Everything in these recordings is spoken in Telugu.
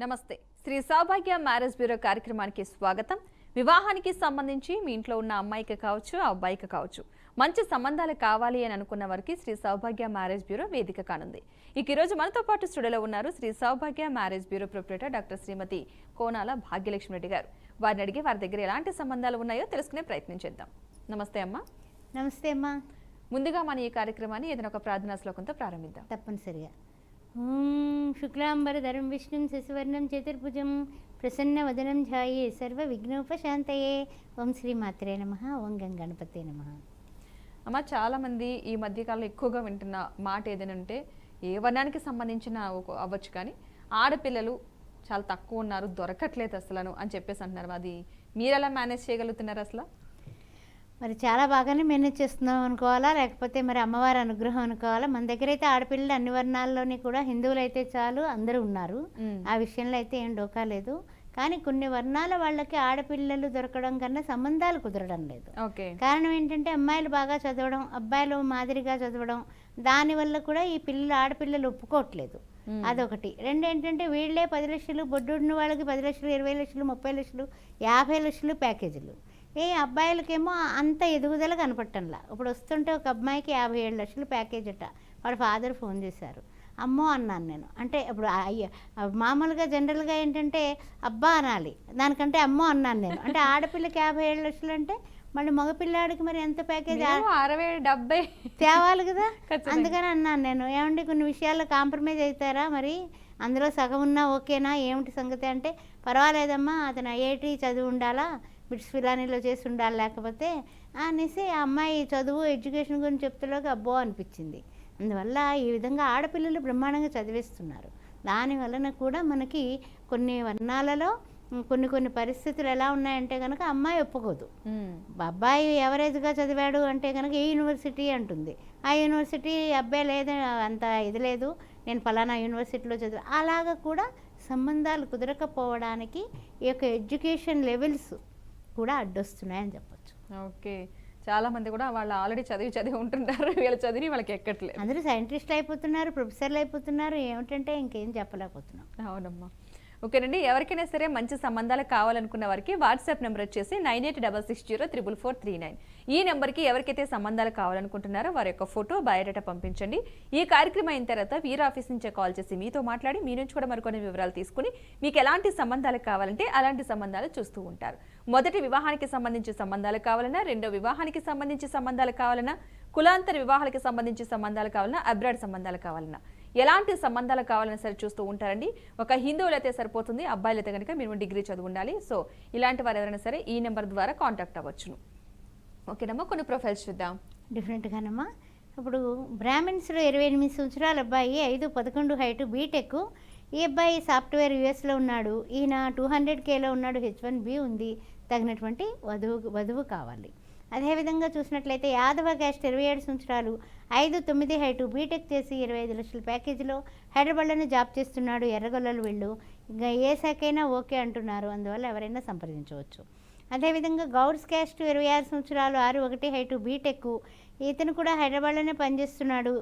నమస్తే. శ్రీ సౌభాగ్య మ్యారేజ్ బ్యూరో కార్యక్రమానికి స్వాగతం. వివాహానికి సంబంధించి మీ ఇంట్లో ఉన్న అమ్మాయికి కావచ్చు, అబ్బాయికి కావచ్చు, మంచి సంబంధాలు కావాలి అని అనుకున్న వారికి శ్రీ సౌభాగ్య మ్యారేజ్ బ్యూరో వేదిక కానుంది. ఈ రోజు మనతో పాటు స్టూడియోలో ఉన్నారు శ్రీ సౌభాగ్య మ్యారేజ్ బ్యూరో ప్రొప్రైటర్ డాక్టర్ శ్రీమతి కోనాల భాగ్యలక్ష్మి రెడ్డి గారు. వారిని అడిగి వారి దగ్గర ఎలాంటి సంబంధాలు ఉన్నాయో తెలుసుకునే ప్రయత్నం చేద్దాం. నమస్తే అమ్మా. నమస్తే అమ్మా. ముందుగా మన ఈ కార్యక్రమాన్ని ఏదైనా ఒక ప్రార్థనా శ్లోకంతో ప్రారంభిద్దాం. తప్పనిసరిగా. శుక్లాంబరధరం విష్ణుం శశివర్ణం చతుర్భుజం ప్రసన్నవదనం ధ్యాయే సర్వ విఘ్నోపశాంతయే. ఓం శ్రీ మాత్రే నమః. ఓం గణపతే నమః. అమ్మ, చాలామంది ఈ మధ్యకాలంలో ఎక్కువగా వింటున్న మాట ఏదైనా ఉంటే ఏ వర్ణానికి సంబంధించిన అవ్వచ్చు, కానీ ఆడపిల్లలు చాలా తక్కువ ఉన్నారు, దొరకట్లేదు అసలు అని చెప్పేసి అంటున్నారు. అది మీరు ఎలా మేనేజ్ చేయగలుగుతున్నారు అసలు? మరి చాలా బాగానే మేనేజ్ చేస్తున్నాం అనుకోవాలా, లేకపోతే మరి అమ్మవారి అనుగ్రహం అనుకోవాలా. మన దగ్గర అయితే ఆడపిల్లలు అన్ని వర్ణాల్లోని కూడా హిందువులు అయితే చాలు అందరూ ఉన్నారు. ఆ విషయంలో అయితే ఏం డోకా లేదు. కానీ కొన్ని వర్ణాల వాళ్ళకి ఆడపిల్లలు దొరకడం కన్నా సంబంధాలు కుదరడం లేదు. కారణం ఏంటంటే అమ్మాయిలు బాగా చదవడం, అబ్బాయిలు మాదిరిగా చదవడం, దానివల్ల కూడా ఈ పిల్లలు ఆడపిల్లలు ఒప్పుకోవట్లేదు. అదొకటి. రెండు ఏంటంటే వీళ్ళే 10 లక్షలు, బొడ్డున్న వాళ్ళకి 10 లక్షలు, 20 లక్షలు, 30 లక్షలు, 50 లక్షలు ప్యాకేజీలు. అబ్బాయిలకేమో అంత ఎదుగుదల కనపట్టంలా. ఇప్పుడు వస్తుంటే ఒక అమ్మాయికి 57 లక్షలు ప్యాకేజ్ అట. వాడు ఫాదర్ ఫోన్ చేశారు. అమ్మో అన్నాను నేను. అంటే ఇప్పుడు మామూలుగా జనరల్గా ఏంటంటే అబ్బా అనాలి, దానికంటే అమ్మో అన్నాను నేను. అంటే ఆడపిల్లకి 57 లక్షలు అంటే మళ్ళీ మగపిల్లాడికి మరి ఎంత ప్యాకేజ్ 60-70 తేవాలి కదా. అందుకని అన్నాను నేను, ఏమంటే కొన్ని విషయాల్లో కాంప్రమైజ్ అవుతారా, మరి అందులో సగం ఉన్నా ఓకేనా, ఏమిటి సంగతి అంటే, పర్వాలేదమ్మా అతను ఐఐటి చదివి ఉండాలా, బిట్స్ ఫిలానీలో చేసి ఉండాలి, లేకపోతే అనేసి ఆ అమ్మాయి చదువు ఎడ్యుకేషన్ గురించి చెప్తేలోకి అబ్బో అనిపించింది. అందువల్ల ఈ విధంగా ఆడపిల్లలు బ్రహ్మాండంగా చదివిస్తున్నారు. దానివలన కూడా మనకి కొన్ని వర్ణాలలో కొన్ని పరిస్థితులు ఎలా ఉన్నాయంటే కనుక అమ్మాయి ఒప్పుకోదు. అబ్బాయి ఎవరేజ్గా చదివాడు అంటే కనుక ఏ యూనివర్సిటీ అంటుంది. ఆ యూనివర్సిటీ అబ్బాయి లేదు, అంత ఇది లేదు, నేను ఫలానా యూనివర్సిటీలో చదివా. అలాగా కూడా సంబంధాలు కుదరకపోవడానికి ఈ యొక్క ఎడ్యుకేషన్ లెవెల్స్ కూడా అడ్డొస్తున్నాయని చెప్పచ్చు. ఓకే. చాలా మంది కూడా వాళ్ళు ఆల్రెడీ చదివి ఉంటుంటారు, వీళ్ళు చదివి వాళ్ళకి ఎక్కట్లేదు. అందరూ సైంటిస్టులు అయిపోతున్నారు, ప్రొఫెసర్లు అయిపోతున్నారు. ఏమిటంటే ఇంకేం చెప్పలేకపోతున్నాం. అవునమ్మా. ఓకేనండి. ఎవరికైనా సరే మంచి సంబంధాలు కావాలనుకున్న వారికి వాట్సాప్ నెంబర్ వచ్చేసి 9866044439. ఈ నెంబర్కి ఎవరికైతే సంబంధాలు కావాలనుకుంటున్నారో వారి యొక్క ఫోటో, బయోడేటా పంపించండి. ఈ కార్యక్రమం అయిన తర్వాత వీరి ఆఫీస్ నుంచే కాల్ చేసి మీతో మాట్లాడి మీ నుంచి కూడా మరికొన్ని వివరాలు తీసుకుని మీకు ఎలాంటి సంబంధాలు కావాలంటే అలాంటి సంబంధాలు చూస్తూ ఉంటారు. మొదటి వివాహానికి సంబంధించి సంబంధాలు కావాలన్నా, రెండో వివాహానికి సంబంధించి సంబంధాలు కావాలన్నా, కులాంతర వివాహాలకు సంబంధించి సంబంధాలు కావాలన్నా, అబ్రాడ్ సంబంధాలు కావాలన్నా, ఎలాంటి సంబంధాలు కావాలని సరే చూస్తూ ఉంటారండి. ఒక హిందువులు అయితే సరిపోతుంది, అబ్బాయిలు అయితే కనుక మినిమం డిగ్రీ చదువు ఉండాలి. సో ఇలాంటి వారు ఎవరైనా సరే ఈ నెంబర్ ద్వారా కాంటాక్ట్ అవ్వచ్చును. ఓకేనమ్మా. కొన్ని ప్రొఫైల్స్ చూద్దాం. డిఫరెంట్గానమ్మా. ఇప్పుడు బ్రాహ్మిన్స్లో 28 సంవత్సరాల అబ్బాయి, 5'11" హైటు, బీటెక్. ఈ అబ్బాయి సాఫ్ట్వేర్ యూఎస్లో ఉన్నాడు. ఈయన 200Kలో ఉన్నాడు, H1B ఉంది. తగినటువంటి వధువు కావాలి. అదేవిధంగా చూసినట్లయితే యాదవ క్యాస్ట్, 27 సంవత్సరాలు, 5'9" హైటు, బీటెక్ చేసి 25 లక్షల ప్యాకేజీలో హైదరాబాద్లోనే జాబ్ చేస్తున్నాడు. ఎర్రగొల్లలు వీళ్ళు. ఇంకా ఏ శాఖైనా ఓకే అంటున్నారు. అందువల్ల ఎవరైనా సంప్రదించవచ్చు. అదేవిధంగా గౌడ్స్ క్యాస్ట్, 26 సంవత్సరాలు, 6'1" హైటు, బీటెక్. ఇతను కూడా హైదరాబాద్లోనే పనిచేస్తున్నాడు.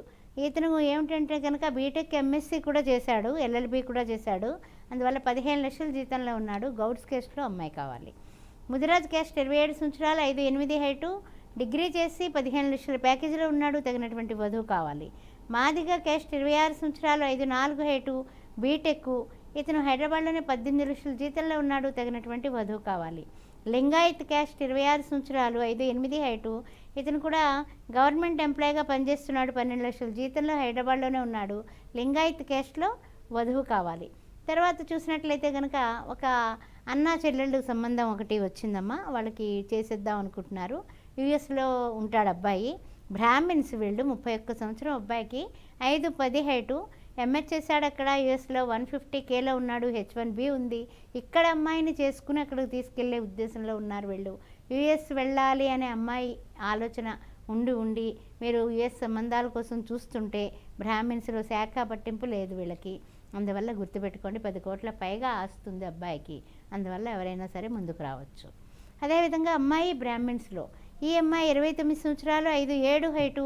ఇతను ఏమిటంటే కనుక బీటెక్ ఎంఎస్సి కూడా చేశాడు, ఎల్ఎల్బి కూడా చేశాడు. అందువల్ల 15 లక్షల జీతంలో ఉన్నాడు. గౌడ్స్ క్యాస్ట్లో అమ్మాయి కావాలి. ముదిరాజ్ క్యాస్ట్, 27 సంవత్సరాలు, 5'8" హైటు, డిగ్రీ చేసి 15 లక్షల ప్యాకేజీలో ఉన్నాడు. తగినటువంటి వధువు కావాలి. మాదిగ క్యాస్ట్, 26 సంవత్సరాలు, 5'4" హైటు, బీటెక్. ఇతను హైదరాబాద్లోనే 18 లక్షల జీతంలో ఉన్నాడు. తగినటువంటి వధువు కావాలి. లింగాయత్ క్యాస్ట్, 26 సంవత్సరాలు, 5'8" హైటు. ఇతను కూడా గవర్నమెంట్ ఎంప్లాయీగా పనిచేస్తున్నాడు. 12 లక్షల జీతంలో హైదరాబాద్లోనే ఉన్నాడు. లింగాయత్ క్యాస్ట్లో వధువు కావాలి. తర్వాత చూసినట్లయితే కనుక ఒక అన్నా చెల్లెళ్ళు సంబంధం ఒకటి వచ్చిందమ్మా. వాళ్ళకి చేసేద్దాం అనుకుంటున్నారు. యూఎస్లో ఉంటాడు అబ్బాయి. బ్రాహ్మిన్స్ వీళ్ళు. 31 సంవత్సరం అబ్బాయికి, 5'10" హైటు, ఎంఎస్ చేశాడు అక్కడ యూఎస్లో. 150Kలో ఉన్నాడు. H1B ఉంది. ఇక్కడ అమ్మాయిని చేసుకుని అక్కడికి తీసుకెళ్లే ఉద్దేశంలో ఉన్నారు వీళ్ళు. యూఎస్ వెళ్ళాలి అనే అమ్మాయి ఆలోచన ఉండి మీరు యూఎస్ సంబంధాల కోసం చూస్తుంటే బ్రాహ్మిన్స్లో శాఖ పట్టింపు లేదు వీళ్ళకి. అందువల్ల గుర్తుపెట్టుకోండి, 10 కోట్ల పైగా ఆస్తుంది అబ్బాయికి. అందువల్ల ఎవరైనా సరే ముందుకు రావచ్చు. అదేవిధంగా అమ్మాయి బ్రాహ్మిన్స్లో. ఈ అమ్మాయి 29 సంవత్సరాలు, 5'7" హైటు,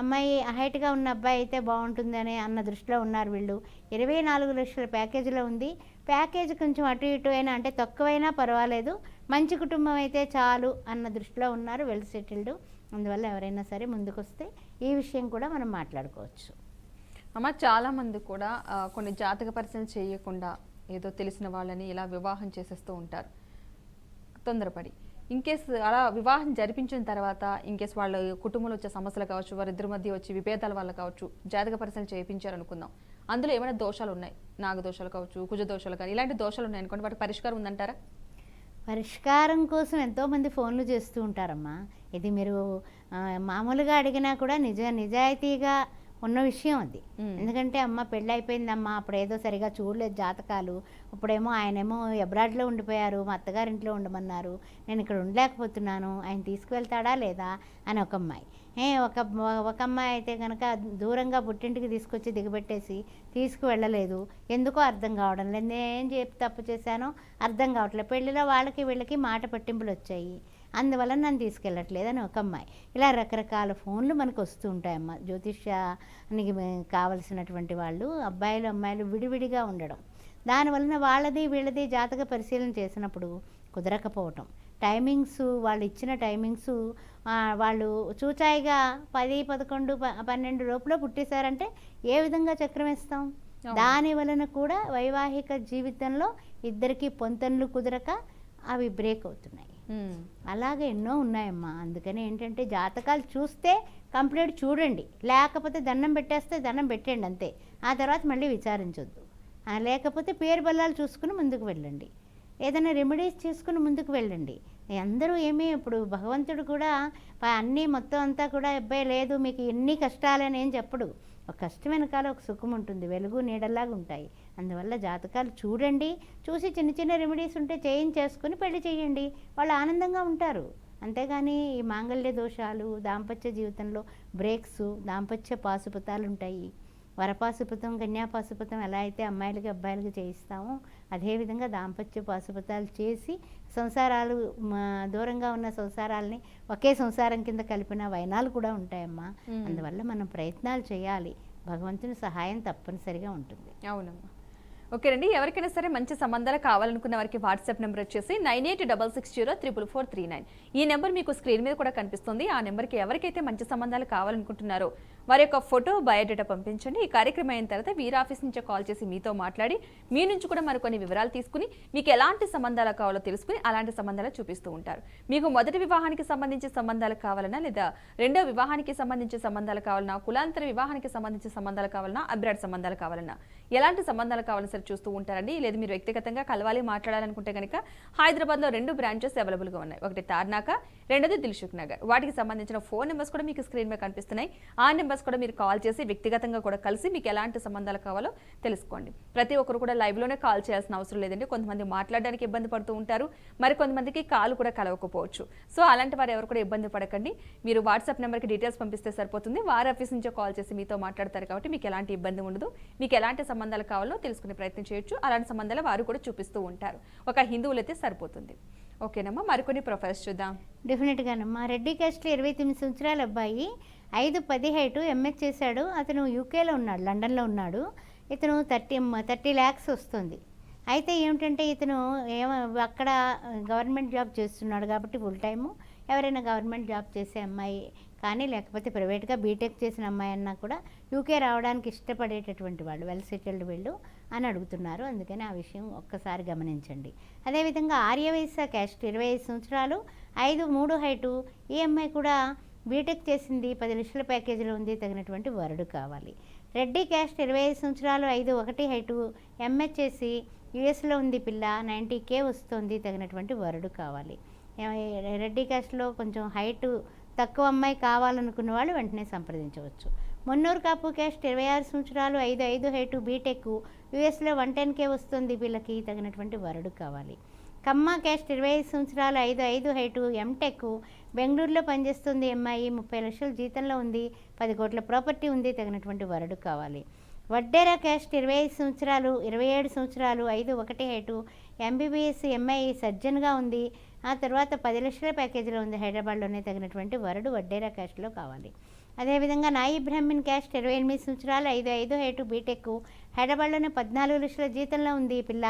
అమ్మాయి హైట్గా ఉన్న అబ్బాయి అయితే బాగుంటుందని అన్న దృష్టిలో ఉన్నారు వీళ్ళు. 24 లక్షల ప్యాకేజీలో ఉంది. ప్యాకేజ్ కొంచెం అటు ఇటు అయినా అంటే తక్కువైనా పర్వాలేదు, మంచి కుటుంబం అయితే చాలు అన్న దృష్టిలో ఉన్నారు, వెల్ సెటిల్డ్. అందువల్ల ఎవరైనా సరే ముందుకొస్తే ఈ విషయం కూడా మనం మాట్లాడుకోవచ్చు. అమ్మ, చాలామంది కూడా కొన్ని జాతక పరిశీలన చేయకుండా ఏదో తెలిసిన వాళ్ళని ఇలా వివాహం చేసేస్తూ ఉంటారు తొందరపడి. ఇన్కేస్ అలా వివాహం జరిపించిన తర్వాత ఇన్కేస్ వాళ్ళ కుటుంబంలో వచ్చే సమస్యలు కావచ్చు, వారిద్దరి మధ్య వచ్చే విభేదాల వల్ల కావచ్చు, జాతక పరిశీలన చేయించారనుకుందాం, అందులో ఏమైనా దోషాలు ఉన్నాయి, నాగ దోషాలు కావచ్చు, కుజ దోషాలు కానీ ఇలాంటి దోషాలు ఉన్నాయి అనుకోండి, వాటి పరిష్కారం ఉందంటారా? పరిష్కారం కోసం ఎంతోమంది ఫోన్లు చేస్తూ ఉంటారమ్మా. ఇది మీరు మామూలుగా అడిగినా కూడా నిజాయితీగా ఉన్న విషయం అది. ఎందుకంటే అమ్మ పెళ్ళి అయిపోయిందమ్మా, అప్పుడు ఏదో సరిగా చూడలేదు జాతకాలు, ఇప్పుడేమో ఆయనేమో అబ్రాడ్లో ఉండిపోయారు, మా అత్తగారింట్లో ఉండమన్నారు, నేను ఇక్కడ ఉండలేకపోతున్నాను, ఆయన తీసుకువెళ్తాడా లేదా అని ఒక అమ్మాయి. ఒక అమ్మాయి అయితే కనుక దూరంగా పుట్టింటికి తీసుకొచ్చి దిగబెట్టేసి తీసుకువెళ్ళలేదు, ఎందుకో అర్థం కావడం లేదు, నేను తప్పు చేశానో అర్థం కావట్లేదు, పెళ్ళిలో వాళ్ళకి వీళ్ళకి మాట పట్టింపులు వచ్చాయి, అందువల్ల నన్ను తీసుకెళ్ళట్లేదు అని ఒక అమ్మాయి. ఇలా రకరకాల ఫోన్లు మనకు వస్తూ ఉంటాయమ్మ. జ్యోతిష్యానికి కావలసినటువంటి వాళ్ళు అబ్బాయిలు అమ్మాయిలు విడివిడిగా ఉండడం, దానివలన వాళ్ళది వీళ్ళది జాతక పరిశీలన చేసినప్పుడు కుదరకపోవటం, టైమింగ్స్ వాళ్ళు ఇచ్చిన టైమింగ్స్ వాళ్ళు చూచాయిగా 10, 11, 12 లోపల పుట్టేశారంటే ఏ విధంగా చక్రం వేస్తాం? దాని వలన కూడా వైవాహిక జీవితంలో ఇద్దరికి పొంతనలు కుదరక అవి బ్రేక్ అవుతున్నాయి. అలాగే ఎన్నో ఉన్నాయమ్మా. అందుకని ఏంటంటే జాతకాలు చూస్తే కంప్లీట్ చూడండి, లేకపోతే దండం పెట్టేస్తే దండం పెట్టండి అంతే, ఆ తర్వాత మళ్ళీ విచారించొద్దు. లేకపోతే పేరు బల్లాలు చూసుకుని ముందుకు వెళ్ళండి, ఏదైనా రెమెడీస్ చేసుకుని ముందుకు వెళ్ళండి. అందరూ ఇప్పుడు భగవంతుడు కూడా అన్నీ మొత్తం అంతా కూడా అబ్బాయి లేదు మీకు ఎన్ని కష్టాలని ఏం చెప్పడు. ఒక కష్టం వెనకాల ఒక సుఖం ఉంటుంది, వెలుగు నీడల్లాగా ఉంటాయి. అందువల్ల జాతకాలు చూడండి, చూసి చిన్న చిన్న రెమెడీస్ ఉంటే చేసుకుని పెళ్లి చేయండి, వాళ్ళు ఆనందంగా ఉంటారు. అంతేగాని ఈ మాంగళ్య దోషాలు, దాంపత్య జీవితంలో బ్రేక్స్, దాంపత్య పాశుపతాలు ఉంటాయి. వరపాశుపతం, కన్యాపాశుపతం ఎలా అయితే అమ్మాయిలకి అబ్బాయిలకి చేయిస్తామో అదేవిధంగా దాంపత్య పాశుపతాలు చేసి సంసారాలు దూరంగా ఉన్న సంసారాలని ఒకే సంసారం కింద కలిపిన వైనాలు కూడా ఉంటాయమ్మా. అందువల్ల మనం ప్రయత్నాలు చేయాలి, భగవంతుని సహాయం తప్పనిసరిగా ఉంటుంది. అవునమ్మా. ఓకేనండి, ఎవరికైనా సరే మంచి సంబంధాలు కావాలనుకున్న వారికి వాట్సాప్ నెంబర్ వచ్చేసి 9866044439. ఈ నెంబర్ మీకు స్క్రీన్ మీద కూడా కనిపిస్తుంది. ఆ నెంబర్కి ఎవరికైతే మంచి సంబంధాలు కావాలనుకుంటున్నారో వారి యొక్క ఫోటో, బయోడేటా పంపించండి. ఈ కార్యక్రమం అయిన తర్వాత వీరి ఆఫీస్ నుంచి కాల్ చేసి మీతో మాట్లాడి మీ నుంచి కూడా మరికొన్ని వివరాలు తీసుకుని మీకు ఎలాంటి సంబంధాలు కావాలో తెలుసుకుని అలాంటి సంబంధాలు చూపిస్తూ ఉంటారు. మీకు మొదటి వివాహానికి సంబంధించి సంబంధాలు కావాలన్నా, లేదా రెండో వివాహానికి సంబంధించి సంబంధాలు కావాలన్నా, కులాంతర వివాహానికి సంబంధించి సంబంధాలు కావాలన్నా, అబ్రాడ్ సంబంధాలు కావాలన్నా, ఎలాంటి సంబంధాలు కావాలని సరే చూస్తూ ఉంటారండి. లేదు మీరు వ్యక్తిగతంగా కలవాలి, మాట్లాడాలనుకుంటే కనుక హైదరాబాద్లో 2 బ్రాంచెస్ అవైలబుల్గా ఉన్నాయి. ఒకటి తార్నాక, రెండోది దిల్సుఖ్ నగర్. వాటికి సంబంధించిన ఫోన్ నెంబర్స్ కూడా మీకు స్క్రీన్ మీద కనిపిస్తున్నాయి. ఆ నెంబర్స్ కూడా మీరు కాల్ చేసి వ్యక్తిగతంగా కూడా కలిసి మీకు ఎలాంటి సంబంధాలు కావాలో తెలుసుకోండి. ప్రతి ఒక్కరు కూడా లైవ్లోనే కాల్ చేయాల్సిన అవసరం లేదండి. కొంతమంది మాట్లాడడానికి ఇబ్బంది పడుతూ ఉంటారు, మరి కొంతమందికి కాల్ కూడా కలవకపోవచ్చు. సో అలాంటి వారు ఎవరు కూడా ఇబ్బంది పడకండి. మీరు వాట్సాప్ నెంబర్కి డీటెయిల్స్ పంపిస్తే సరిపోతుంది. వారి ఆఫీస్ నుంచో కాల్ చేసి మీతో మాట్లాడతారు కాబట్టి మీకు ఎలాంటి ఇబ్బంది ఉండదు. మీకు ఎలాంటి సంబంధాలు కావాలో తెలుసుకునే ప్రయత్నం చేయొచ్చు. అలాంటి సంబంధాలు వారు కూడా చూపిస్తూ ఉంటారు. ఒక హిందువులు అయితే సరిపోతుంది. ఓకేనమ్మా, మరికొన్ని ప్రొఫైల్స్ చూద్దాం. డెఫినెట్గానమ్మా. రెడ్డి క్యాస్ట్లో 29 సంవత్సరాల అబ్బాయి, 5'10" హైటు, ఎంఎస్ చేశాడు. అతను యూకేలో ఉన్నాడు, లండన్లో ఉన్నాడు. ఇతను 30 lakhs వస్తుంది. అయితే ఏమిటంటే ఇతను అక్కడ గవర్నమెంట్ జాబ్ చేస్తున్నాడు కాబట్టి ఫుల్ టైము. ఎవరైనా గవర్నమెంట్ జాబ్ చేసే అమ్మాయి కానీ లేకపోతే ప్రైవేట్గా బీటెక్ చేసిన అమ్మాయి అన్నా కూడా యూకే రావడానికి ఇష్టపడేటటువంటి వాళ్ళు, వెల్ సెటిల్డ్ వీళ్ళు అని అడుగుతున్నారు. అందుకని ఆ విషయం ఒక్కసారి గమనించండి. అదేవిధంగా ఆర్యవైశ్య క్యాస్ట్, 25 సంవత్సరాలు, 5'3" హైటు. ఈ అమ్మాయి కూడా బీటెక్ చేసింది, 10 లక్షల ప్యాకేజీలో ఉంది, తగినటువంటి వరుడు కావాలి. రెడ్డి క్యాస్ట్, 25 సంవత్సరాలు, 5'1" హైటు, ఎంఏ చేసి యుఎస్లో ఉంది పిల్ల, 90K వస్తుంది, తగినటువంటి వరుడు కావాలి. రెడ్డి క్యాస్ట్లో కొంచెం హైటు తక్కువ అమ్మాయి కావాలనుకున్న వాళ్ళు వెంటనే సంప్రదించవచ్చు. మున్నూరు కాపు క్యాస్ట్, 26 సంవత్సరాలు, 5'5" హైటు, బీటెక్, యుఎస్లో 110K వస్తుంది పిల్లకి, తగినటువంటి వరుడు కావాలి. కమ్మ క్యాస్ట్, 25 సంవత్సరాలు, 5'5" హైటు, ఎంటెక్, బెంగళూరులో పనిచేస్తుంది అమ్మాయి, 30 లక్షల జీతంలో ఉంది, 10 కోట్ల ప్రాపర్టీ ఉంది, తగినటువంటి వరుడు కావాలి. వడ్డేరా క్యాస్ట్, 25 సంవత్సరాలు, 27 సంవత్సరాలు, 5'1" హైటు, ఎంబీబీఎస్ ఎంఐ, సర్జన్గా ఉంది, ఆ తర్వాత 10 లక్షల ప్యాకేజీలో ఉంది, హైదరాబాద్లోనే, తగినటువంటి వరుడు వడ్డేరా క్యాస్ట్లో కావాలి. అదేవిధంగా నాయి బ్రాహ్మణ్ క్యాస్ట్ 28 సంవత్సరాలు 5 హైటు బీటెక్ హైదరాబాద్లోనే 14 లక్షల జీతంలో ఉంది ఈ పిల్ల.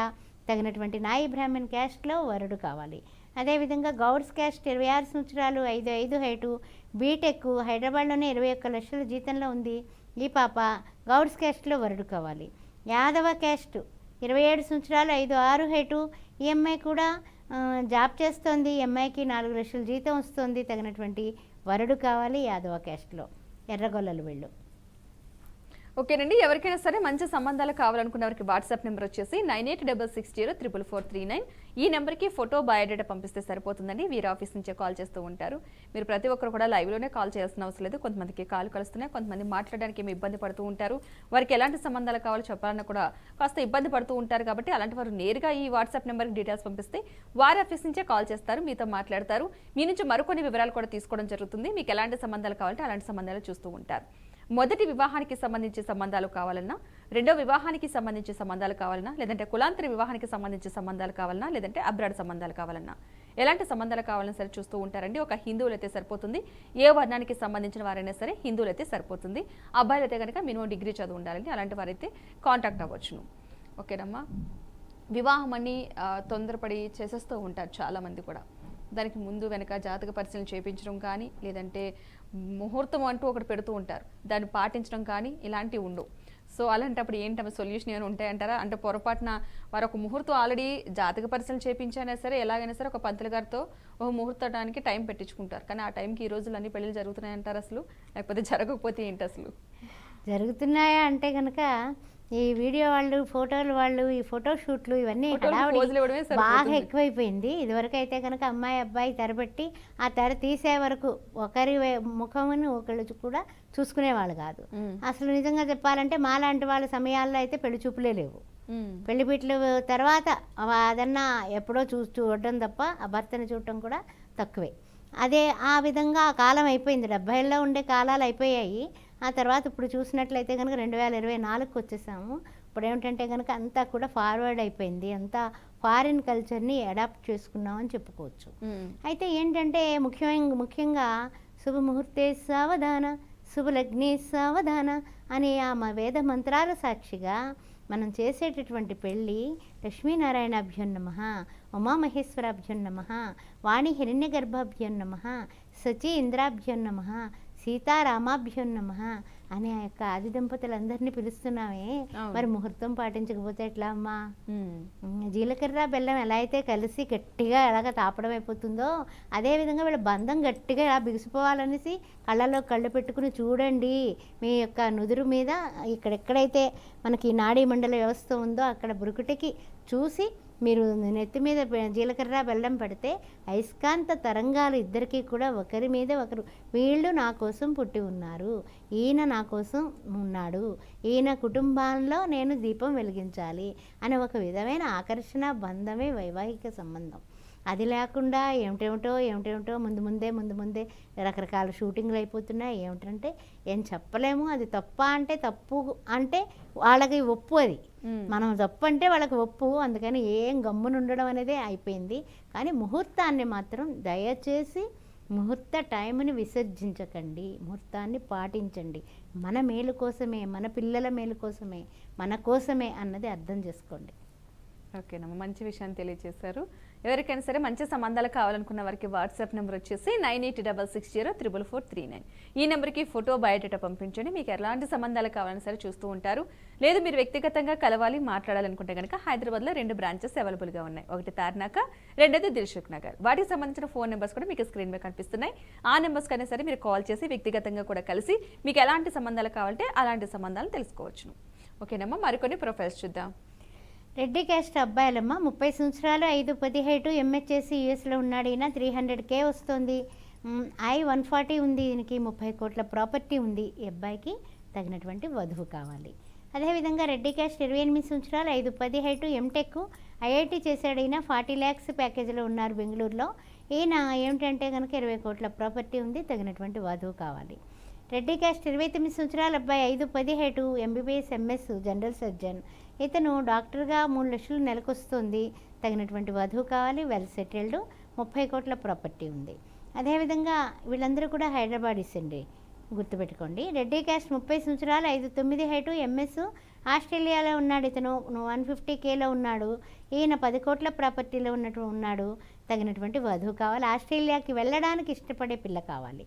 తగినటువంటి నాయి బ్రాహ్మణ్ క్యాస్ట్లో వరుడు కావాలి. అదేవిధంగా గౌడ్స్ క్యాస్ట్ 26 సంవత్సరాలు 5 హైటు బీటెక్ హైదరాబాద్లోనే 21 లక్షల జీతంలో ఉంది ఈ పాప. గౌడ్స్ క్యాస్ట్లో వరుడు కావాలి. యాదవ క్యాస్ట్ 27 సంవత్సరాలు 5 హైటు ఈ అమ్మాయి కూడా జాబ్ చేస్తోంది. ఈ అమ్మాయికి 4 లక్షల జీతం వస్తుంది. తగినటువంటి వరుడు కావాలి యాదవ క్యాస్ట్లో. ఎర్రగొల్లలు వెళ్ళు. ఓకేనండి, ఎవరికైనా సరే మంచి సంబంధాలు కావాలనుకున్న వారికి వాట్సాప్ నెంబర్ వచ్చేసి 9866044439. ఈ నెంబర్కి ఫోటో బయోడేటా పంపిస్తే సరిపోతుందండి. వీరి ఆఫీస్ నుంచే కాల్ చేస్తూ ఉంటారు. మీరు ప్రతి ఒక్కరు కూడా లైవ్లోనే కాల్ చేయాల్సిన అవసరం లేదు. కొంతమందికి కాల్ కలుస్తున్నాయి, కొంతమంది మాట్లాడడానికి ఏమి ఇబ్బంది పడుతూ ఉంటారు. వారికి ఎలాంటి సంబంధాలు కావాలో చెప్పాలన్నా కూడా కాస్త ఇబ్బంది పడుతూ ఉంటారు. కాబట్టి అలాంటి వారు నేరుగా ఈ వాట్సాప్ నెంబర్కి డీటెయిల్స్ పంపిస్తే వారి ఆఫీస్ నుంచే కాల్ చేస్తారు, మీతో మాట్లాడతారు. మీ నుంచి మరికొన్ని వివరాలు కూడా తీసుకోవడం జరుగుతుంది. మీకు ఎలాంటి సంబంధాలు కావాలంటే అలాంటి సంబంధాలు చూస్తూ ఉంటారు. మొదటి వివాహానికి సంబంధించి సంబంధాలు కావాలన్నా, రెండో వివాహానికి సంబంధించి సంబంధాలు కావాలన్నా, లేదంటే కులాంతర వివాహానికి సంబంధించి సంబంధాలు కావాలన్నా, లేదంటే అబ్రాడ్ సంబంధాలు కావాలన్నా, ఎలాంటి సంబంధాలు కావాలన్నా సరే చూస్తూ ఉంటారండి. ఒక హిందువులు అయితే సరిపోతుంది. ఏ వర్ణానికి సంబంధించిన వారైనా సరే హిందువులు అయితే సరిపోతుంది. అబ్బాయిలు అయితే కనుక మినిమం డిగ్రీ చదువు ఉండాలండి. అలాంటి వారైతే కాంటాక్ట్ అవ్వచ్చును. ఓకేనమ్మా. వివాహం అని తొందరపడి చేసేస్తూ ఉంటారు చాలామంది కూడా. దానికి ముందు వెనక జాతక పరిశీలన చేయించడం కానీ, లేదంటే ముహూర్తం అంటూ ఒకటి పెడుతూ ఉంటారు, దాన్ని పాటించడం కానీ ఇలాంటివి ఉండవు. సో అలాంటప్పుడు ఏంటమ్మా సొల్యూషన్ ఏమైనా ఉంటాయంటారా? అంటే పొరపాటున వారు ఒక ముహూర్తం ఆల్రెడీ జాతక పరిశీలన చేయించైనా సరే ఎలాగైనా సరే ఒక పంతులు గారితో ఒక ముహూర్తానికి టైం పెట్టించుకుంటారు, కానీ ఆ టైంకి ఈ రోజులు అన్ని పెళ్ళిళ్ళు జరుగుతున్నాయంటారు అసలు, లేకపోతే జరగకపోతే ఏంటి అసలు? జరుగుతున్నాయా అంటే కనుక ఈ వీడియో వాళ్ళు, ఫోటోలు వాళ్ళు, ఈ ఫోటో షూట్లు ఇవన్నీ బాగా ఎక్కువైపోయింది. ఇదివరకు అయితే కనుక అమ్మాయి అబ్బాయి తెరబెట్టి ఆ తెర తీసే వరకు ఒకరి ముఖమును ఒకళ్ళు కూడా చూసుకునేవాళ్ళు కాదు. అసలు నిజంగా చెప్పాలంటే మాలాంటి వాళ్ళ సమయాల్లో అయితే పెళ్లి చూపులే లేవు. పెళ్లిపీటలు తర్వాత అదన్నా ఎప్పుడో చూడడం తప్ప ఆ భర్తని చూడటం కూడా తక్కువే. అదే ఆ విధంగా ఆ కాలం అయిపోయింది. 70ల్లో ఉండే కాలాలు అయిపోయాయి. ఆ తర్వాత ఇప్పుడు చూసినట్లయితే కనుక 2024కి వచ్చేసాము. ఇప్పుడు ఏమిటంటే కనుక అంతా కూడా ఫార్వర్డ్ అయిపోయింది. అంతా ఫారిన్ కల్చర్ని అడాప్ట్ చేసుకున్నామని చెప్పుకోవచ్చు. అయితే ఏంటంటే ముఖ్యంగా శుభముహూర్తే సావధాన, శుభలగ్నే సావధాన అనే ఆ వేద మంత్రాల సాక్షిగా మనం చేసేటటువంటి పెళ్ళి లక్ష్మీనారాయణాభ్యం నమః, ఉమామహేశ్వరాభ్యం నమః, వాణి హిరణ్యగర్భాభ్యం నమః, సచీ ఇంద్రాభ్యం నమః, సీతారామాభ్యం నమః అనే ఆ యొక్క ఆది దంపతులందరినీ పిలుస్తున్నామే. మరి ముహూర్తం పాటించకపోతే ఎట్లా అమ్మా? జీలకర్ర బెల్లం ఎలా అయితే కలిసి గట్టిగా ఎలాగ తాపడం అయిపోతుందో అదేవిధంగా వీళ్ళ బంధం గట్టిగా ఎలా బిగిసిపోవాలనేసి కళ్ళలో కళ్ళు పెట్టుకుని చూడండి. మీ యొక్క నుదురు మీద ఇక్కడెక్కడైతే మనకి నాడీ మండల వ్యవస్థ ఉందో అక్కడ బురుకుటికి చూసి మీరు నెత్తి మీద జీలకర్ర బెల్లం పెడితే అయస్కాంత తరంగాలు ఇద్దరికీ కూడా ఒకరి మీద ఒకరు, వీళ్ళు నా కోసం పుట్టి ఉన్నారు, ఈయన నా కోసం ఉన్నాడు, ఈయన కుటుంబాల్లో నేను దీపం వెలిగించాలి అనే ఒక విధమైన ఆకర్షణ బంధమే వైవాహిక సంబంధం. అది లేకుండా ఏమిటేమిటో ముందు ముందే రకరకాల షూటింగ్లు అయిపోతున్నాయి. ఏమిటంటే ఏం చెప్పలేము. అది తప్ప అంటే తప్పు అంటే వాళ్ళకి ఒప్పు, అది మనం తప్పు అంటే వాళ్ళకి ఒప్పు. అందుకని ఏం గమ్మున ఉండడం అనేది అయిపోయింది. కానీ ముహూర్తాన్ని మాత్రం దయచేసి ముహూర్త టైంని విసర్జించకండి, ముహూర్తాన్ని పాటించండి. మన మేలు కోసమే, మన పిల్లల మేలు కోసమే, మన కోసమే అన్నది అర్థం చేసుకోండి. ఓకేనమ్మా, మంచి విషయాన్ని తెలియజేశారు. ఎవరికైనా సరే మంచి సంబంధాలు కావాలనుకున్న వారికి వాట్సాప్ నెంబర్ వచ్చేసి 9866044439. ఈ నెంబర్కి ఫోటో బయోడేటా పంపించండి. మీకు ఎలాంటి సంబంధాలు కావాలని సరే చూస్తూ ఉంటారు. లేదు మీరు వ్యక్తిగతంగా కలవాలి, మాట్లాడాలనుకుంటే కనుక హైదరాబాద్లో 2 బ్రాంచెస్ అవైలబుల్గా ఉన్నాయి. ఒకటి తార్నాక, రెండోది దిల్సుఖ్ నగర్. వాటికి సంబంధించిన ఫోన్ నెంబర్స్ కూడా మీకు స్క్రీన్ మీద కనిపిస్తున్నాయి. ఆ నెంబర్స్ కన్నా సరే మీరు కాల్ చేసి వ్యక్తిగతంగా కూడా కలిసి మీకు ఎలాంటి సంబంధాలు కావాలంటే అలాంటి సంబంధాలు తెలుసుకోవచ్చును. ఓకేనమ్మా, మరికొన్ని ప్రొఫైల్స్ చూద్దాం. రెడ్డి క్యాస్ట్ అబ్బాయిలమ్మ 30 సంవత్సరాలు 5'10" హైటు, ఎంహెచ్ఎస్సి యూఎస్లో ఉన్నాడు. ఈయన 300K వస్తుంది. I-140 ఉంది. ఈయనకి 30 కోట్ల ప్రాపర్టీ ఉంది. ఈ అబ్బాయికి తగినటువంటి వధువు కావాలి. అదేవిధంగా రెడ్డి క్యాస్ట్ 28 సంవత్సరాలు 5'10" హైటు, ఎంటెక్ ఐఐటి చేశాడు. ఈయన 40 lakhs ప్యాకేజీలో ఉన్నారు బెంగళూరులో. ఈయన ఏమిటంటే కనుక 20 కోట్ల ప్రాపర్టీ ఉంది. తగినటువంటి వధువు కావాలి. రెడ్డి క్యాస్ట్ 29 సంవత్సరాల అబ్బాయి 5'10" height, MBBS MS general surgeon. ఇతను డాక్టర్గా 3 లక్షలు నెలకు వస్తుంది. తగినటువంటి వధువు కావాలి. వెల్ సెటిల్డ్, 30 కోట్ల ప్రాపర్టీ ఉంది. అదేవిధంగా వీళ్ళందరూ కూడా హైదరాబాదీస్ అండి. గుర్తుపెట్టుకోండి. రెడ్డి క్యాస్ట్ 30 సంవత్సరాలు 5'9" హైటు, ఎంఎస్, ఆస్ట్రేలియాలో ఉన్నాడు. ఇతను 150Kలో ఉన్నాడు. ఈయన 10 కోట్ల ప్రాపర్టీలో ఉన్నాడు. తగినటువంటి వధువు కావాలి. ఆస్ట్రేలియాకి వెళ్ళడానికి ఇష్టపడే పిల్ల కావాలి.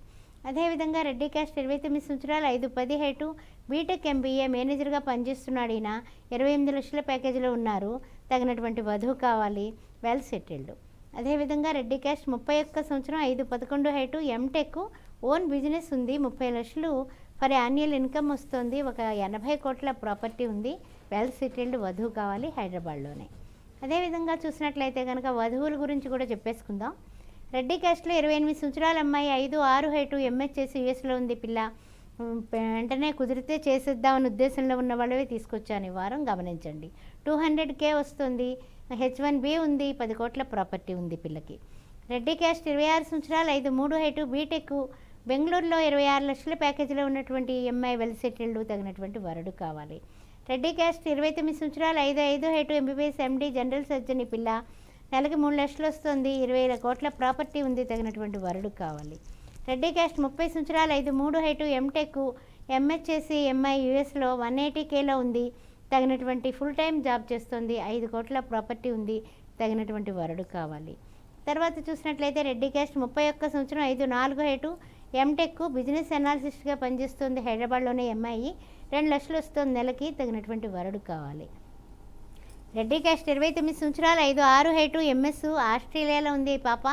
అదేవిధంగా రెడ్డి క్యాస్ట్ 29 సంవత్సరాలు 5'10" హైటు, బీటెక్ ఎంబీఏ, మేనేజర్గా పనిచేస్తున్నాడు. ఈయన 28 లక్షల ప్యాకేజీలో ఉన్నారు. తగినటువంటి వధువు కావాలి. Well settled. అదేవిధంగా రెడ్డి క్యాస్ట్ 31 సంవత్సరం 5'11" హైటు, ఎంటెక్, ఓన్ బిజినెస్ ఉంది. 30 లక్షలు ఫర్ యాన్యువల్ ఇన్కమ్ వస్తుంది. ఒక 80 కోట్ల ప్రాపర్టీ ఉంది. వెల్ సెటిల్డ్ వధువు కావాలి హైదరాబాద్లోనే. అదేవిధంగా చూసినట్లయితే కనుక వధువుల గురించి కూడా చెప్పేసుకుందాం. రెడ్డి క్యాస్ట్లో 28 సంవత్సరాల అమ్మాయి, 5'6" హైటు, ఎంఎస్ చేసి యూఎస్లో ఉంది పిల్ల. వెంటనే కుదిరితే చేసేద్దామని ఉద్దేశంలో ఉన్న వాళ్ళవే తీసుకొచ్చాను ఈ వారం, గమనించండి. 200K వస్తుంది. H1B ఉంది. 10 కోట్ల ప్రాపర్టీ ఉంది పిల్లకి. రెడ్డి క్యాస్ట్ 26 సంవత్సరాలు 5'3" హైటు, బీటెక్, బెంగళూరులో 26 లక్షల ప్యాకేజీలో ఉన్నటువంటి ఎంఐ, వెల్ సెటిల్డ్, తగినటువంటి వరుడు కావాలి. రెడ్డి క్యాస్ట్ 29 సంవత్సరాలు 5'5" హైటు, ఎంబీబీఎస్, ఎండి, జనరల్ సర్జన్. ఈ పిల్ల నెలకి 3 లక్షలు వస్తుంది. 20 కోట్ల ప్రాపర్టీ ఉంది. తగినటువంటి వరుడు కావాలి. రెడ్డి క్యాస్ట్ 30 సంవత్సరాలు 5'3" హైటు, ఎంటెక్, ఎంఎస్ చేసి ఎంఐ, యూఎస్లో 180Kలో ఉంది. తగినటువంటి ఫుల్ టైం జాబ్ చేస్తుంది. 5 కోట్ల ప్రాపర్టీ ఉంది. తగినటువంటి వరుడు కావాలి. తర్వాత చూసినట్లయితే రెడ్డి క్యాస్ట్ 31 సంవత్సరం 5'4" హైటు, ఎంటెక్, బిజినెస్ అనాలిసిస్ట్గా పనిచేస్తుంది. హైదరాబాద్లోనే ఎంఐ, 2 లక్షలు వస్తుంది నెలకి. తగినటువంటి వరుడు కావాలి. రెడ్డి క్యాస్ట్ 29 సంవత్సరాలు 5'6" హైటు, ఎంఎస్, ఆస్ట్రేలియాలో ఉంది. ఈ పాప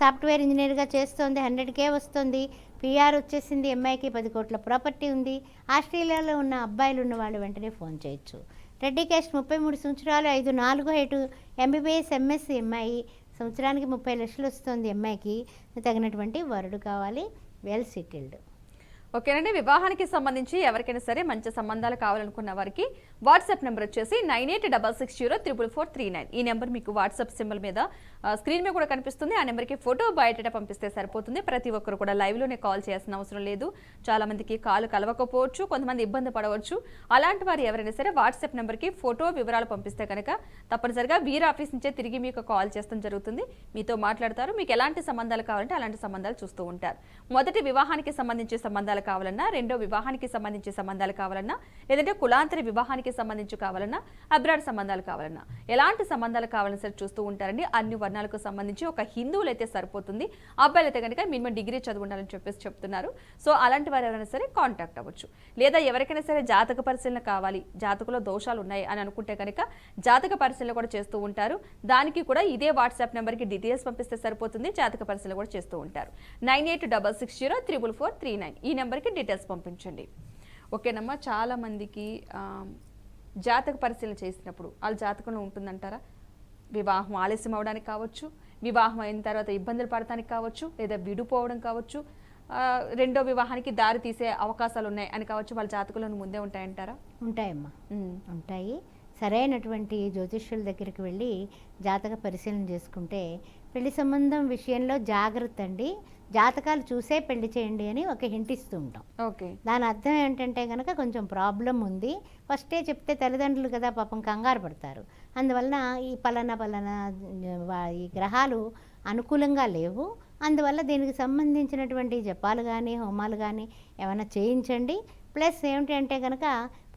సాఫ్ట్వేర్ ఇంజనీర్గా చేస్తోంది. 100K వస్తుంది. పిఆర్ వచ్చేసింది. ఎంఐకి 10 కోట్ల ప్రాపర్టీ ఉంది. ఆస్ట్రేలియాలో ఉన్న అబ్బాయిలు ఉన్న వాళ్ళు వెంటనే ఫోన్ చేయొచ్చు. రెడ్డి క్యాస్ట్ 33 సంవత్సరాలు 5'4" హైటు, ఎంబీబీఎస్, ఎంఎస్, ఎంఐ, సంవత్సరానికి 30 లక్షలు వస్తుంది. ఎంఐకి తగినటువంటి వరుడు కావాలి. Well settled. ఓకేనండి. వివాహానికి సంబంధించి ఎవరికైనా సరే మంచి సంబంధాలు కావాలనుకున్న వారికి వాట్సాప్ నెంబర్ వచ్చేసి 9866044439. ఈ నెంబర్ మీకు వాట్సాప్ సింబల్ మీద స్క్రీన్ మీద కూడా కనిపిస్తుంది. ఆ నెంబర్కి ఫోటో బయోడేటా పంపిస్తే సరిపోతుంది. ప్రతి ఒక్కరు కూడా లైవ్లోనే కాల్ చేయాల్సిన అవసరం లేదు. చాలా మందికి కాల్ కలవకపోవచ్చు, కొంతమంది ఇబ్బంది పడవచ్చు. అలాంటి వారు ఎవరైనా సరే వాట్సాప్ నెంబర్కి ఫోటో వివరాలు పంపిస్తే కనుక తప్పనిసరిగా వీరి ఆఫీస్ నుంచే తిరిగి మీకు కాల్ చేస్తాం జరుగుతుంది. మీతో మాట్లాడతారు. మీకు ఎలాంటి సంబంధాలు కావాలంటే అలాంటి సంబంధాలు చూస్తూ ఉంటారు. మొదటి వివాహానికి సంబంధించి సంబంధాలు కావాలన్నా, రెండో వివాహానికి సంబంధించి సంబంధాలు కావాలన్నా, లేదంటే కులాంతర వివాహానికి సంబంధించి కావాలన్నా, అబ్రాడ్ సంబంధాలు కావాలన్నా, ఎలాంటి సంబంధాలు కావాలని సరే చూస్తూ ఉంటారండి. అన్ని వర్ణాలకు సంబంధించి ఒక హిందువులు అయితే సరిపోతుంది. అబ్బాయిలు అయితే కనుక మినిమం డిగ్రీ చదువు ఉండాలని చెప్పేసి చెప్తున్నారు. సో అలాంటి వారు ఎవరైనా సరే కాంటాక్ట్ అవ్వచ్చు. లేదా ఎవరికైనా సరే జాతక పరిశీలన కావాలి, జాతకులో దోషాలు ఉన్నాయి అని అనుకుంటే కనుక జాతక పరిశీలన కూడా చేస్తూ ఉంటారు. దానికి కూడా ఇదే వాట్సాప్ నెంబర్కి డీటెయిల్స్ పంపిస్తే సరిపోతుంది. జాతక పరిశీలన కూడా చేస్తూ ఉంటారు. 9866044439 ఈ నెంబర్కి డీటెయిల్స్ పంపించండి. ఓకేనమ్మా. చాలా మందికి జాతక పరిశీలన చేసినప్పుడు వాళ్ళ జాతకంలో ఉంటుందంటారా? వివాహం ఆలస్యం అవడానికి కావచ్చు, వివాహం అయిన తర్వాత ఇబ్బందులు పడటానికి కావచ్చు, లేదా విడిపోవడం కావచ్చు, రెండో వివాహానికి దారి తీసే అవకాశాలు ఉన్నాయి అని కావచ్చు. వాళ్ళ జాతకంలో ముందే ఉంటాయంటారా? ఉంటాయమ్మా, ఉంటాయి. సరైనటువంటి జ్యోతిష్యుల దగ్గరికి వెళ్ళి జాతక పరిశీలన చేసుకుంటే పెళ్లి సంబంధం విషయంలో జాగ్రత్త అండి. జాతకాలు చూసే పెళ్లి చేయండి అని ఒక హింట్ ఇస్తూ ఉంటాం. ఓకే. దాని అర్థం ఏంటంటే కనుక కొంచెం ప్రాబ్లం ఉంది, ఫస్టే చెప్తే తల్లిదండ్రులు కదా పాపం కంగారు పడతారు. అందువలన ఈ పలానా ఈ గ్రహాలు అనుకూలంగా లేవు, అందువల్ల దీనికి సంబంధించినటువంటి జపాలు కానీ హోమాలు కానీ ఏమైనా చేయించండి. ప్లస్ ఏమిటి అంటే కనుక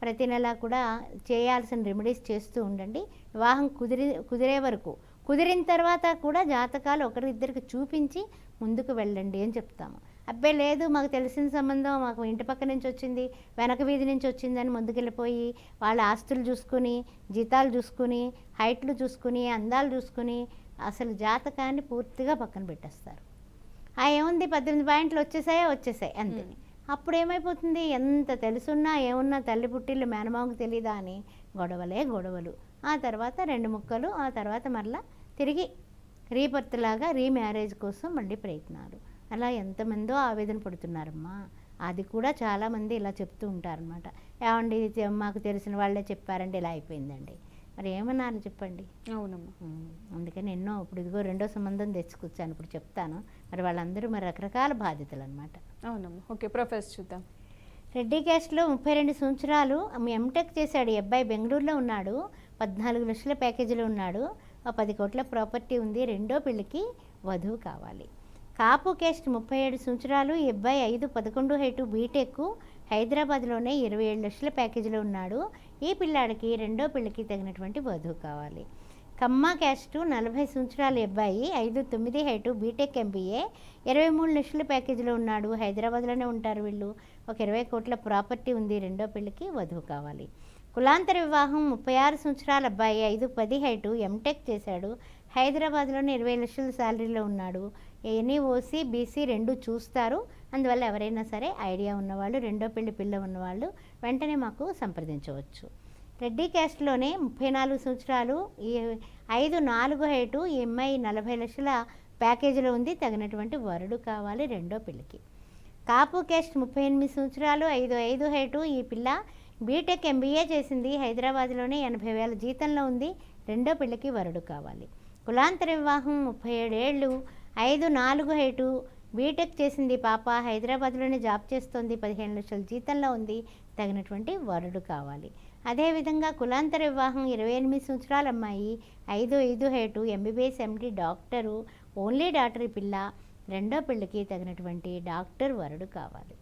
ప్రతి నెల కూడా చేయాల్సిన రెమెడీస్ చేస్తూ ఉండండి. వివాహం కుదిరే వరకు, కుదిరిన తర్వాత కూడా జాతకాలు ఒకరిద్దరికి చూపించి ముందుకు వెళ్ళండి అని చెప్తాము. అబ్బే లేదు మాకు తెలిసిన సంబంధం, మాకు ఇంటి పక్క నుంచి వచ్చింది, వెనక వీధి నుంచి వచ్చిందని ముందుకెళ్ళిపోయి వాళ్ళ ఆస్తులు చూసుకుని, జీతాలు చూసుకుని, హైట్లు చూసుకుని, అందాలు చూసుకుని అసలు జాతకాన్ని పూర్తిగా పక్కన పెట్టేస్తారు. ఏముంది 18 పాయింట్లు వచ్చేసాయి అంతే. అప్పుడు ఏమైపోతుంది, ఎంత తెలుసున్నా ఏమున్నా తల్లి పుట్టిల్లు మేనమామకు తెలీదా అని గొడవలు. ఆ తర్వాత 2 ముక్కలు, ఆ తర్వాత మరలా తిరిగి రీబర్త్ లాగా రీమ్యారేజ్ కోసం మళ్ళీ ప్రయత్నాలు. అలా ఎంతమందో ఆవేదన పడుతున్నారమ్మా. అది కూడా చాలామంది ఇలా చెప్తూ ఉంటారనమాట. ఏమండి మాకు తెలిసిన వాళ్ళే చెప్పారండి ఇలా అయిపోయిందండి. మరి ఏమన్నారు చెప్పండి. అవునమ్మా. అందుకని ఇప్పుడు ఇదిగో రెండో సంబంధం తెచ్చుకొచ్చాను, ఇప్పుడు చెప్తాను. మరి వాళ్ళందరూ మరి రకరకాల బాధ్యతలు అనమాట. అవునమ్మా. ఓకే, ప్రొఫెసర్ చూద్దాం. రెడ్డి క్యాస్ట్లో 32 సంవత్సరాలు, ఎంటెక్ చేశాడు. ఈ అబ్బాయి బెంగళూరులో ఉన్నాడు. 14 లక్షల ప్యాకేజీలో ఉన్నాడు. 10 కోట్ల ప్రాపర్టీ ఉంది. రెండో పెళ్ళికి వధువు కావాలి. కాపు క్యాస్ట్ 37 సంవత్సరాలు, ఈ అబ్బాయి 5'11" హైటు, బీటెక్, హైదరాబాద్లోనే 27 లక్షల ప్యాకేజీలో ఉన్నాడు. ఈ పిల్లాడికి రెండో పెళ్లికి తగినటువంటి వధువు కావాలి. కమ్మ క్యాస్టు 40 సంవత్సరాల అబ్బాయి, 5'9" హైటు, బీటెక్ ఎంబీఏ, 23 లక్షల ప్యాకేజీలో ఉన్నాడు. హైదరాబాద్లోనే ఉంటారు వీళ్ళు. ఒక 20 కోట్ల ప్రాపర్టీ ఉంది. రెండో పెళ్లికి వధువు కావాలి. కులాంతర వివాహం 36 సంవత్సరాల అబ్బాయి, 5'10" హైటు, ఎంటెక్ చేశాడు. హైదరాబాద్లోనే 20 లక్షల శాలరీలో ఉన్నాడు. ఎనీ ఓసీ బీసీ రెండు చూస్తారు. అందువల్ల ఎవరైనా సరే ఐడియా ఉన్నవాళ్ళు, రెండో పెళ్లి పిల్ల ఉన్నవాళ్ళు వెంటనే మాకు సంప్రదించవచ్చు. రెడ్డి క్యాస్ట్లోనే 34 సంవత్సరాలు, 5'4" హైటు, ఈ అమ్మాయి 40 లక్షల ప్యాకేజీలో ఉంది. తగినటువంటి వరుడు కావాలి రెండో పెళ్లికి. కాపు క్యాస్ట్ 38 సంవత్సరాలు, 5'5" హైటు, ఈ పిల్ల బీటెక్ ఎంబీఏ చేసింది. హైదరాబాద్లోనే 80,000 జీతంలో ఉంది. రెండో పెళ్లికి వరుడు కావాలి. కులాంతర వివాహం 37 ఏళ్ళు, 5'4" హైటు, బీటెక్ చేసింది పాప. హైదరాబాద్లోనే జాబ్ చేస్తోంది. 15 లక్షల జీతంలో ఉంది. తగినటువంటి వరుడు కావాలి. అదేవిధంగా కులాంతర వివాహం 28 సంవత్సరాల అమ్మాయి, 5'5" height, MBBS MD doctor, only doctor పిల్ల. రెండో పెళ్లికి తగినటువంటి డాక్టర్ వరుడు కావాలి.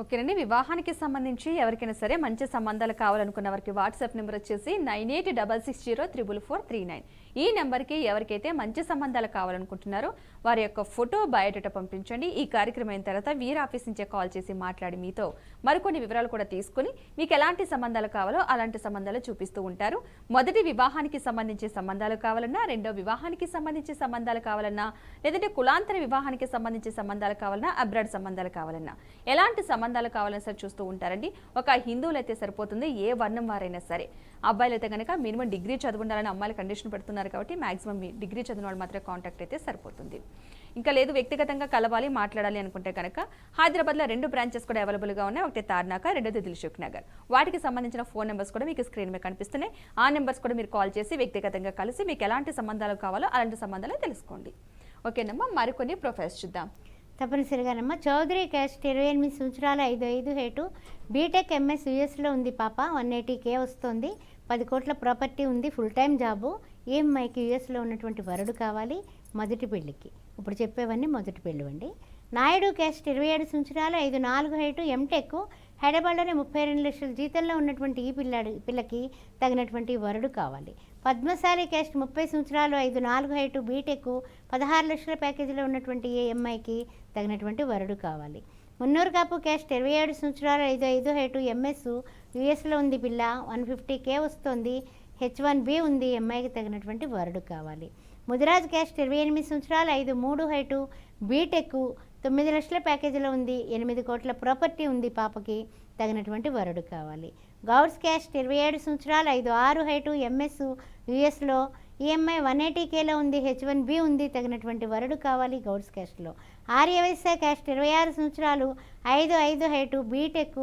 ఓకేనండి. వివాహానికి సంబంధించి ఎవరికైనా సరే మంచి సంబంధాలు కావాలనుకున్న వారికి వాట్సాప్ నెంబర్ వచ్చేసి 9866044439. ఈ నెంబర్కి ఎవరికైతే మంచి సంబంధాలు కావాలనుకుంటున్నారో వారి యొక్క ఫోటో, బయోడేటా పంపించండి. ఈ కార్యక్రమం అయిన తర్వాత వీరి ఆఫీస్ నుంచే కాల్ చేసి మాట్లాడి మీతో మరికొన్ని వివరాలు కూడా తీసుకుని మీకు ఎలాంటి సంబంధాలు కావాలో అలాంటి సంబంధాలు చూపిస్తూ ఉంటారు. మొదటి వివాహానికి సంబంధించి సంబంధాలు కావాలన్నా, రెండో వివాహానికి సంబంధించి సంబంధాలు కావాలన్నా, లేదంటే కులాంతర వివాహానికి సంబంధించి సంబంధాలు కావాలన్నా, అబ్రాడ్ సంబంధాలు కావాలన్నా, ఎలాంటి సంబంధాలు కావాలని సరే చూస్తూ ఉంటారండి. ఒక హిందువులు అయితే సరిపోతుంది, ఏ వర్ణం వారైనా సరే. అబ్బాయిలు అయితే కనుక మినిమం డిగ్రీ చదువుండాలని అమ్మాయిలు కండిషన్ పెడుతున్నారు కాబట్టి మాక్సిమం డిగ్రీ చదివిన వాళ్ళు మాత్రమే కాంటాక్ట్ అయితే సరిపోతుంది. ఇంకా లేదు వ్యక్తిగతంగా కలవాలి, మాట్లాడాలి అనుకుంటే కనుక హైదరాబాద్లో 2 బ్రాంచెస్ కూడా అవైలబుల్గా ఉన్నాయి. ఒకటి తార్నాక, రెండోది దిల్సుఖ్ నగర్. వాటికి సంబంధించిన ఫోన్ నెంబర్స్ కూడా మీకు స్క్రీన్ మీద కనిపిస్తున్నాయి. ఆ నెంబర్స్ కూడా మీరు కాల్ చేసి వ్యక్తిగతంగా కలిసి మీకు ఎలాంటి సంబంధాలు కావాలో అలాంటి సంబంధాలు తెలుసుకోండి. ఓకేనమ్మా, మరికొన్ని ప్రొఫైల్స్ చూద్దాం. తప్పనిసరిగానమ్మా. చౌదరి క్యాస్ట్ 28 సంవత్సరాలు, 5'5" హైటు, బీటెక్ ఎంఎస్ యూఎస్లో ఉంది పాప. 180K వస్తుంది. 10 కోట్ల ప్రాపర్టీ ఉంది. Full time job. ఈ అమ్మాయికి యూఎస్లో ఉన్నటువంటి వరుడు కావాలి మొదటి పెళ్లికి. ఇప్పుడు చెప్పేవన్నీ మొదటి పెళ్ళివండి. నాయుడు క్యాస్ట్ 27 సంవత్సరాలు, 5'4" హైటు, ఎంటెక్, హైదరాబాద్లోనే 32 లక్షల జీతంలో ఉన్నటువంటి ఈ పిల్లకి తగినటువంటి వరుడు కావాలి. పద్మశాలి క్యాస్ట్ 30 సంవత్సరాలు, 5'4" హైటు, బీటెక్, 16 లక్షల ప్యాకేజీలో ఉన్నటువంటి ఈ అమ్మాయికి తగినటువంటి వరుడు కావాలి. మున్నూరు కాపు క్యాస్ట్ 27 సంవత్సరాలు, 5'5" హైటు, ఎంఎస్, యూఎస్లో ఉంది పిల్ల. 150K వస్తుంది. H1B ఉంది. అమ్మాయికి తగినటువంటి వరుడు కావాలి. ముదిరాజ్ క్యాస్ట్ 28 సంవత్సరాలు, 5'3" హైటు, బీటెక్, 9 లక్షల ప్యాకేజీలో ఉంది. 8 కోట్ల ప్రాపర్టీ ఉంది పాపకి. తగినటువంటి వరుడు కావాలి. గౌడ్స్ క్యాస్ట్ 27 సంవత్సరాలు, 5'6" హైటు, ఎంఎస్, యూఎస్లో. ఈఎంఐ 180Kలో ఉంది. H1B ఉంది. తగినటువంటి వరుడు కావాలి గౌడ్స్ క్యాస్ట్లో. ఆర్యవైశ్య క్యాస్ట్ 26 సంవత్సరాలు, 5'5" హైటు, బీటెక్,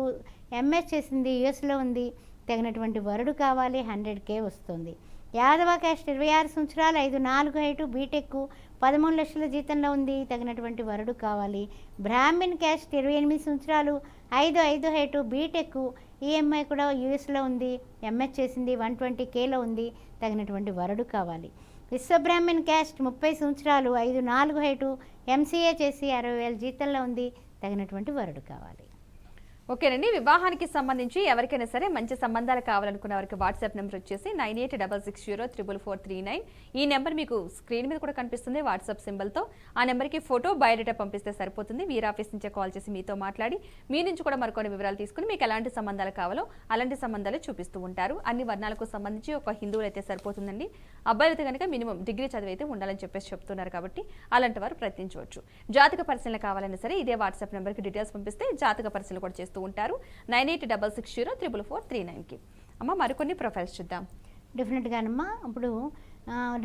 ఎంఎస్ చేసింది. యూఎస్లో ఉంది. తగినటువంటి వరుడు కావాలి. 100K వస్తుంది. యాదవ క్యాస్ట్ 26 సంవత్సరాలు, 5'4" హైటు, బీటెక్, 13 లక్షల జీతంలో ఉంది. తగినటువంటి వరుడు కావాలి. బ్రాహ్మిన్ క్యాస్ట్ 28 సంవత్సరాలు, 5'5" హైటు, బీటెక్, ఈఎంఐ కూడా యూఎస్లో ఉంది. ఎంఎస్ చేసింది. 120Kలో ఉంది. తగినటువంటి వరుడు కావాలి. విశ్వబ్రాహ్మణ్ క్యాస్ట్ 30 సంవత్సరాలు, 5'4" హైటు, ఎంసీఏ చేసి 60,000 జీతంలో ఉంది. తగినటువంటి వరుడు కావాలి. ఓకేనండి. వివాహానికి సంబంధించి ఎవరికైనా సరే మంచి సంబంధాలు కావాలనుకున్న వారికి వాట్సాప్ నెంబర్ వచ్చేసి 9866044439. ఈ నెంబర్ మీకు స్క్రీన్ మీద కూడా కనిపిస్తుంది వాట్సాప్ సింబల్తో. ఆ నెంబర్కి ఫోటో, బయోడేటా పంపిస్తే సరిపోతుంది. వీరి ఆఫీస్ నుంచే కాల్ చేసి మీతో మాట్లాడి మీ నుంచి కూడా మరికొన్ని వివరాలు తీసుకుని మీకు ఎలాంటి సంబంధాలు కావాలో అలాంటి సంబంధాలు చూపిస్తూ ఉంటారు. అన్ని వర్ణాలకు సంబంధించి ఒక హిందువులు అయితే సరిపోతుందండి. అబ్బాయిలు అయితే కనుక మినిమం డిగ్రీ చదివి అయితే ఉండాలని చెప్పేసి చెప్తున్నారు కాబట్టి అలాంటి వారు ప్రయత్నించవచ్చు. జాతక పరిశీలన కావాలన్నా సరే ఇదే వాట్సాప్ నెంబర్కి డీటెయిల్స్ పంపిస్తే జాతక పరిశీలన కూడా చేస్తూ ఉంటారు. 9866044439కి. అమ్మ, మరికొన్ని ప్రొఫైల్స్ చూద్దాం. డెఫినెట్గానమ్మా. ఇప్పుడు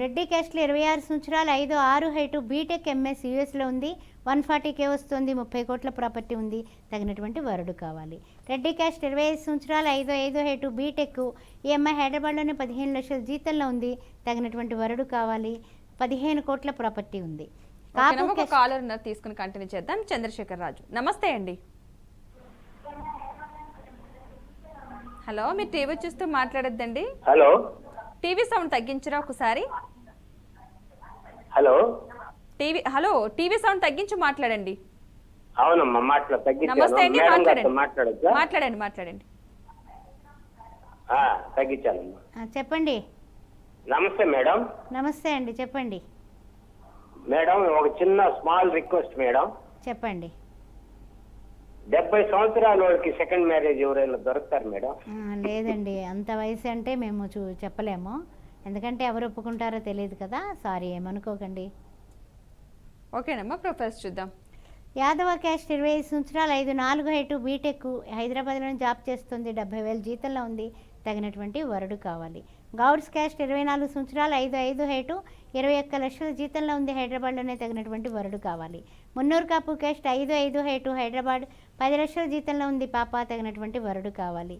రెడ్డి క్యాస్ట్లో 26 సంవత్సరాలు, 5'6" హైటు, బీటెక్, ఎంఎస్, యూఎస్లో ఉంది. 140K వస్తుంది. 30 కోట్ల ప్రాపర్టీ ఉంది. తగినటువంటి వరుడు కావాలి. రెడ్డి క్యాస్ట్ 25 సంవత్సరాలు, 5'5" హైటు, బీటెక్, ఈఎంఐ హైదరాబాద్లోనే 15 లక్షల జీతంలో ఉంది. తగినటువంటి వరుడు కావాలి. 15 కోట్ల ప్రాపర్టీ ఉంది. కాలర్ తీసుకుని కంటిన్యూ చేద్దాం. చంద్రశేఖర్ రాజు, నమస్తే అండి. హలో, మీరు టీవీ చూస్తూ మాట్లాడొద్దండి. హలో, టీవీ సౌండ్ తగ్గించరా ఒకసారి. హలో. హలో, టీవీ సౌండ్ తగ్గించి మాట్లాడండి. అవునమ్మా నమస్తే అండి, మేడం గారితో మాట్లాడండి. మాట్లాడొచ్చా? మాట్లాడండి. తగ్గించాలమ్మా. చెప్పండి. నమస్తే మేడం. నమస్తే అండి, చెప్పండి. మేడం ఒక చిన్న స్మాల్ రిక్వెస్ట్ మేడం. చెప్పండి. 70 సంవత్సరాల వాళ్ళకి సెకండ్ మ్యారేజ్ ఎవరైనా దొరుకుతారు మేడం? లేదండి, అంత వయసు అంటే మేము చెప్పలేము, ఎందుకంటే ఎవరు ఒప్పుకుంటారో తెలియదు కదా. సారీ, ఏమనుకోకండి. ఓకేనమ్మా, ప్రొఫైల్స్ చూద్దాం. యాదవ క్యాస్ట్ 25 సంవత్సరాలు, 5'4" హైటు, బీటెక్, హైదరాబాద్లో జాబ్ చేస్తుంది, 70,000 జీతంలో ఉంది, తగినటువంటి వరుడు కావాలి. గౌడ్స్ క్యాస్ట్ 24 సంవత్సరాలు, 5'5" హైటు, 21 లక్షల జీతంలో ఉంది, హైదరాబాద్లోనే తగినటువంటి వరుడు కావాలి. మున్నూరు కాపు క్యాస్ట్ 5'5" హైటు, హైదరాబాద్, 10 లక్షల జీతంలో ఉంది, పాప, తగినటువంటి వరుడు కావాలి.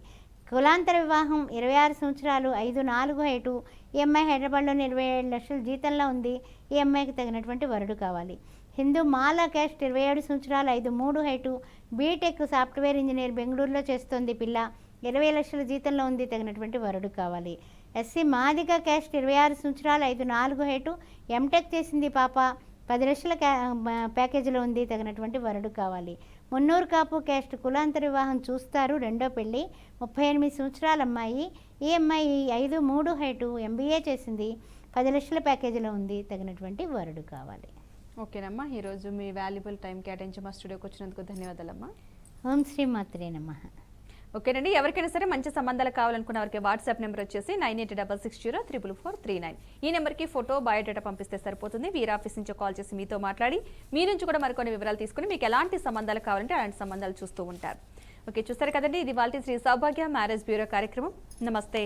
కులాంతర వివాహం 26 సంవత్సరాలు, 5'4" హైటు, ఈ అమ్మాయి హైదరాబాద్లోని 27 లక్షల జీతంలో ఉంది, ఈ అమ్మాయికి తగినటువంటి వరుడు కావాలి. హిందూ మాలా క్యాస్ట్ 27 సంవత్సరాలు, 5'3" హైటు, బీటెక్, సాఫ్ట్వేర్ ఇంజనీర్, బెంగళూరులో చేస్తోంది, పిల్ల, 20 లక్షల జీతంలో ఉంది, తగినటువంటి వరుడు కావాలి. ఎస్సీ మాదిగ క్యాస్ట్ 26 సంవత్సరాలు, 5'4" హైటు, ఎంటెక్ చేసింది, పాప, 10 లక్షల ప్యాకేజీలో ఉంది, తగినటువంటి వరుడు కావాలి. మున్నూరు కాపు క్యాస్ట్ కులాంతర వివాహం చూస్తారు, రెండో పెళ్ళి, 38 సంవత్సరాల అమ్మాయి, ఈ అమ్మాయి 5'3" హైటు, ఎంబీఏ చేసింది, 10 లక్షల ప్యాకేజీలో ఉంది, తగినటువంటి వరుడు కావాలి. ఓకేనమ్మా, ఈరోజు మీ వాల్యుబుల్ టైం కేటాయించి మా స్టూడియోకి వచ్చినందుకు ధన్యవాదాలమ్మా. ఓం శ్రీ మాత్రే నమః. ఓకేనండి, ఎవరికైనా సరే మంచి సంబంధాలు కావాలనుకున్న వారికి వాట్సాప్ నెంబర్ వచ్చేసి 9866044439. ఈ నెంబర్కి ఫోటో, బయోడేటా పంపిస్తే సరిపోతుంది. వీరి ఆఫీస్ నుంచి కాల్ చేసి మీతో మాట్లాడి మీ నుంచి కూడా మరికొన్ని వివరాలు తీసుకుని మీకు ఎలాంటి సంబంధాలు కావాలంటే అలాంటి సంబంధాలు చూస్తూ ఉంటారు. ఓకే, చూస్తారు కదండి, ఇది వాళ్ళ శ్రీ సౌభాగ్య మ్యారేజ్ బ్యూరో కార్యక్రమం. నమస్తే.